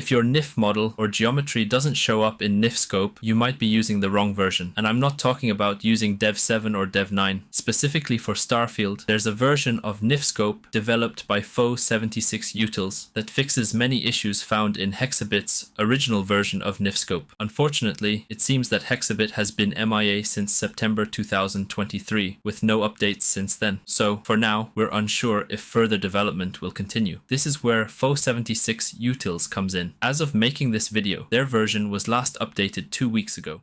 If your NIF model or geometry doesn't show up in NifSkope, you might be using the wrong version. And I'm not talking about using Dev 7 or Dev 9. Specifically for Starfield, there's a version of NifSkope developed by Fo76Utils that fixes many issues found in Hexabit's original version of NifSkope. Unfortunately, it seems that Hexabit has been MIA since September 2023, with no updates since then. So, for now, we're unsure if further development will continue. This is where Fo76Utils comes in. As of making this video, their version was last updated 2 weeks ago.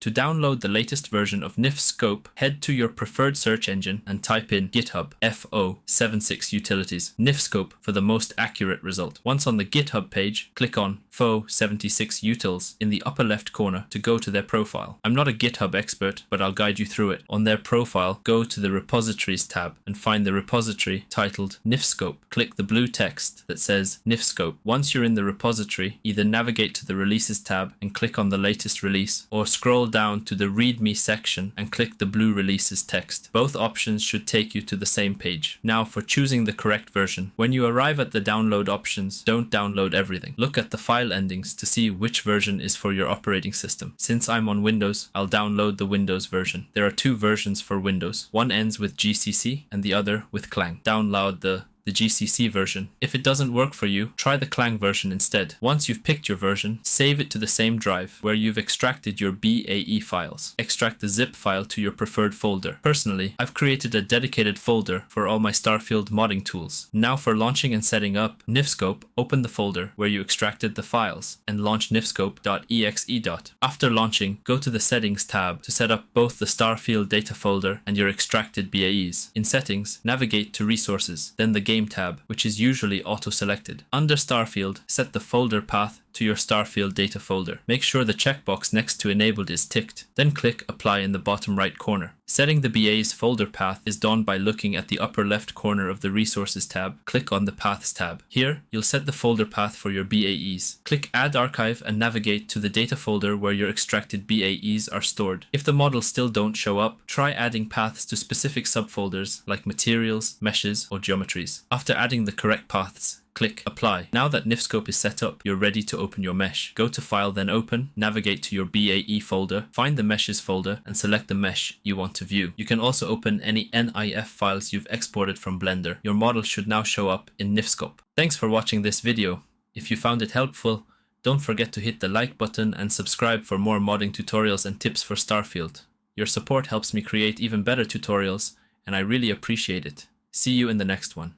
To download the latest version of NifSkope, head to your preferred search engine and type in GitHub Fo76Utils NifSkope for the most accurate result. Once on the GitHub page, click on Fo76Utils in the upper left corner to go to their profile. I'm not a GitHub expert, but I'll guide you through it. On their profile, go to the Repositories tab and find the repository titled NifSkope. Click the blue text that says NifSkope. Once you're in the repository, either navigate to the Releases tab and click on the latest release, or scroll down to the README section and click the blue Releases text. Both options should take you to the same page. Now for choosing the correct version. When you arrive at the download options, don't download everything. Look at the file endings to see which version is for your operating system. Since I'm on Windows, I'll download the Windows version. There are 2 versions for Windows. One ends with GCC and the other with Clang. Download the GCC version. If it doesn't work for you, try the Clang version instead. Once you've picked your version, save it to the same drive where you've extracted your BAE files. Extract the zip file to your preferred folder. Personally, I've created a dedicated folder for all my Starfield modding tools. Now for launching and setting up NifSkope, open the folder where you extracted the files and launch nifskope.exe. After launching, go to the Settings tab to set up both the Starfield data folder and your extracted BAEs. In Settings, navigate to Resources, then the Game tab, which is usually auto-selected. Under Starfield, set the folder path to your Starfield data folder. Make sure the checkbox next to Enabled is ticked, then click Apply in the bottom right corner. Setting the BA's folder path is done by looking at the upper left corner of the Resources tab. Click on the Paths tab. Here, you'll set the folder path for your BAEs. Click Add Archive and navigate to the data folder where your extracted BAEs are stored. If the models still don't show up, try adding paths to specific subfolders like Materials, Meshes, or Geometries. After adding the correct paths, click Apply. Now that NifSkope is set up, you're ready to open your mesh. Go to File, then Open, navigate to your BAE folder, find the Meshes folder, and select the mesh you want to view. You can also open any NIF files you've exported from Blender. Your model should now show up in NifSkope. Thanks for watching this video. If you found it helpful, don't forget to hit the like button and subscribe for more modding tutorials and tips for Starfield. Your support helps me create even better tutorials, and I really appreciate it. See you in the next one.